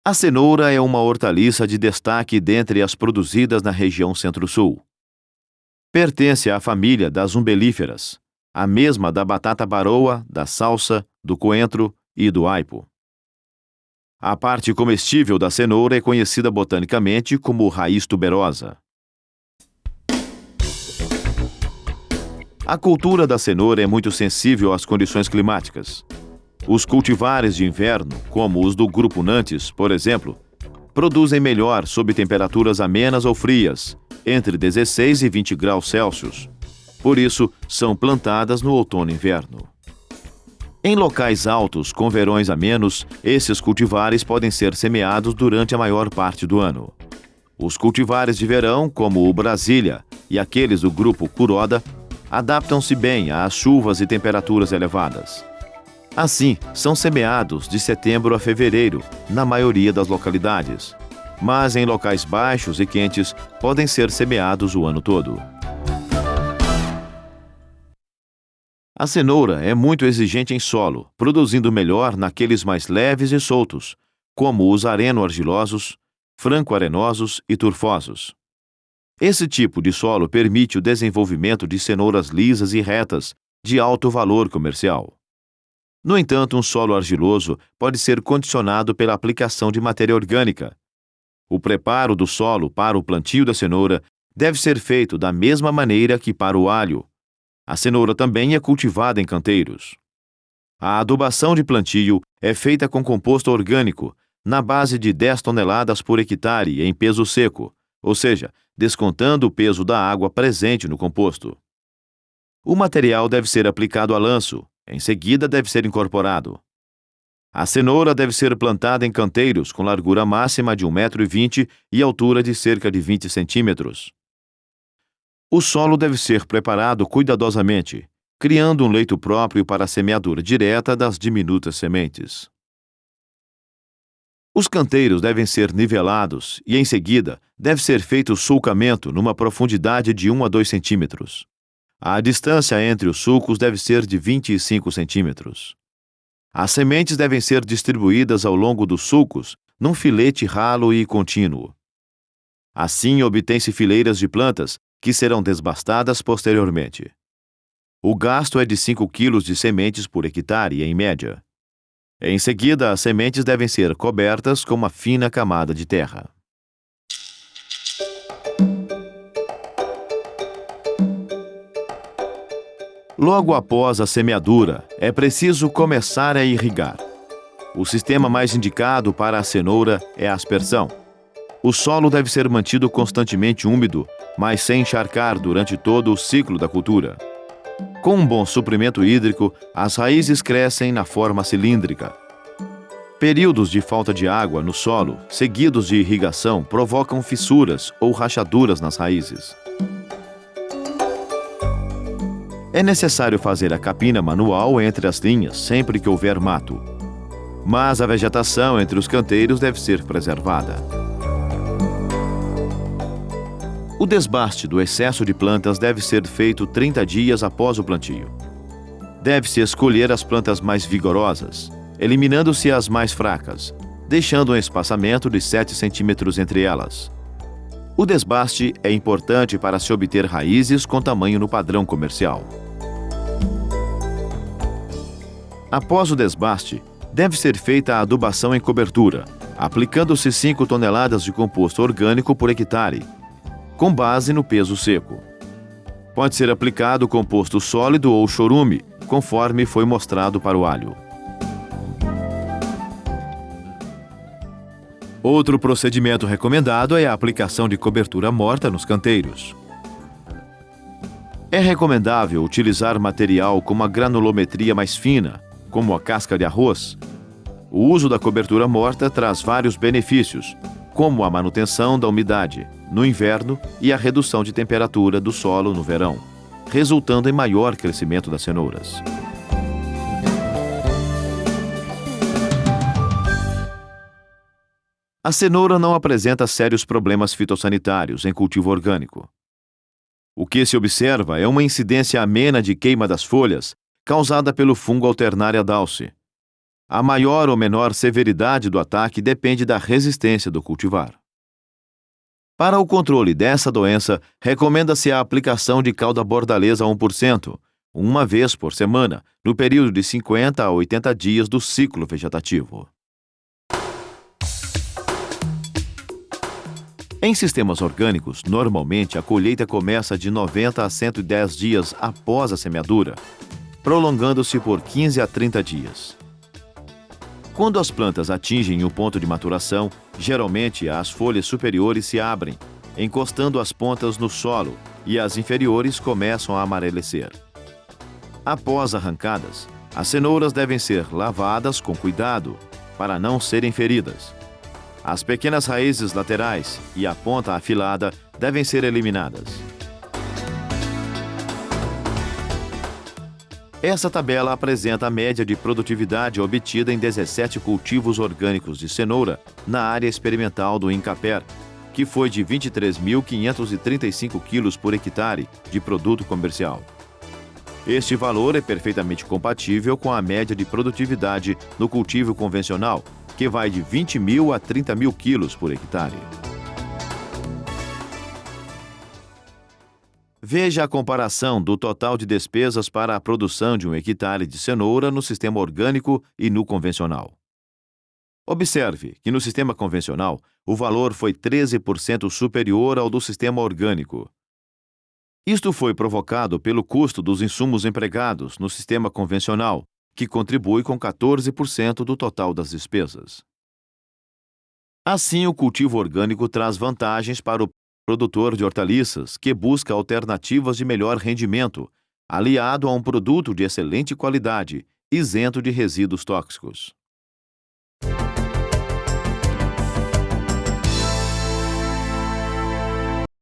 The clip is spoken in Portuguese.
A cenoura é uma hortaliça de destaque dentre as produzidas na região Centro-Sul. Pertence à família das umbelíferas, a mesma da batata baroa, da salsa, do coentro e do aipo. A parte comestível da cenoura é conhecida botanicamente como raiz tuberosa. A cultura da cenoura é muito sensível às condições climáticas. Os cultivares de inverno, como os do grupo Nantes, por exemplo, produzem melhor sob temperaturas amenas ou frias, entre 16 e 20 graus Celsius. Por isso, são plantadas no outono e inverno. Em locais altos, com verões amenos, esses cultivares podem ser semeados durante a maior parte do ano. Os cultivares de verão, como o Brasília e aqueles do grupo Kuroda, adaptam-se bem às chuvas e temperaturas elevadas. Assim, são semeados de setembro a fevereiro, na maioria das localidades. Mas em locais baixos e quentes, podem ser semeados o ano todo. A cenoura é muito exigente em solo, produzindo melhor naqueles mais leves e soltos, como os areno-argilosos, franco-arenosos e turfosos. Esse tipo de solo permite o desenvolvimento de cenouras lisas e retas, de alto valor comercial. No entanto, um solo argiloso pode ser condicionado pela aplicação de matéria orgânica. O preparo do solo para o plantio da cenoura deve ser feito da mesma maneira que para o alho. A cenoura também é cultivada em canteiros. A adubação de plantio é feita com composto orgânico, na base de 10 toneladas por hectare em peso seco, ou seja, descontando o peso da água presente no composto. O material deve ser aplicado a lanço, em seguida deve ser incorporado. A cenoura deve ser plantada em canteiros com largura máxima de 1,20 m e altura de cerca de 20 centímetros. O solo deve ser preparado cuidadosamente, criando um leito próprio para a semeadura direta das diminutas sementes. Os canteiros devem ser nivelados e, em seguida, deve ser feito o sulcamento numa profundidade de 1 a 2 centímetros. A distância entre os sulcos deve ser de 25 centímetros. As sementes devem ser distribuídas ao longo dos sulcos, num filete ralo e contínuo. Assim, obtém-se fileiras de plantas que serão desbastadas posteriormente. O gasto é de 5 kg de sementes por hectare, em média. Em seguida, as sementes devem ser cobertas com uma fina camada de terra. Logo após a semeadura, é preciso começar a irrigar. O sistema mais indicado para a cenoura é a aspersão. O solo deve ser mantido constantemente úmido, mas sem encharcar durante todo o ciclo da cultura. Com um bom suprimento hídrico, as raízes crescem na forma cilíndrica. Períodos de falta de água no solo, seguidos de irrigação, provocam fissuras ou rachaduras nas raízes. É necessário fazer a capina manual entre as linhas sempre que houver mato. Mas a vegetação entre os canteiros deve ser preservada. O desbaste do excesso de plantas deve ser feito 30 dias após o plantio. Deve-se escolher as plantas mais vigorosas, eliminando-se as mais fracas, deixando um espaçamento de 7 centímetros entre elas. O desbaste é importante para se obter raízes com tamanho no padrão comercial. Após o desbaste, deve ser feita a adubação em cobertura, aplicando-se 5 toneladas de composto orgânico por hectare, com base no peso seco. Pode ser aplicado composto sólido ou chorume, conforme foi mostrado para o alho. Outro procedimento recomendado é a aplicação de cobertura morta nos canteiros. É recomendável utilizar material com uma granulometria mais fina, como a casca de arroz. O uso da cobertura morta traz vários benefícios, como a manutenção da umidade no inverno e a redução de temperatura do solo no verão, resultando em maior crescimento das cenouras. A cenoura não apresenta sérios problemas fitossanitários em cultivo orgânico. O que se observa é uma incidência amena de queima das folhas causada pelo fungo Alternaria dulce. A maior ou menor severidade do ataque depende da resistência do cultivar. Para o controle dessa doença, recomenda-se a aplicação de calda bordaleza 1%, uma vez por semana, no período de 50 a 80 dias do ciclo vegetativo. Em sistemas orgânicos, normalmente a colheita começa de 90 a 110 dias após a semeadura, prolongando-se por 15 a 30 dias. Quando as plantas atingem o ponto de maturação, geralmente as folhas superiores se abrem, encostando as pontas no solo, e as inferiores começam a amarecer. Após arrancadas, as cenouras devem ser lavadas com cuidado, para não serem feridas. As pequenas raízes laterais e a ponta afilada devem ser eliminadas. Essa tabela apresenta a média de produtividade obtida em 17 cultivos orgânicos de cenoura na área experimental do Incapé, que foi de 23.535 quilos por hectare de produto comercial. Este valor é perfeitamente compatível com a média de produtividade no cultivo convencional, que vai de 20.000 a 30.000 quilos por hectare. Veja a comparação do total de despesas para a produção de um hectare de cenoura no sistema orgânico e no convencional. Observe que no sistema convencional, o valor foi 13% superior ao do sistema orgânico. Isto foi provocado pelo custo dos insumos empregados no sistema convencional, que contribui com 14% do total das despesas. Assim, o cultivo orgânico traz vantagens para o produtor de hortaliças, que busca alternativas de melhor rendimento, aliado a um produto de excelente qualidade, isento de resíduos tóxicos.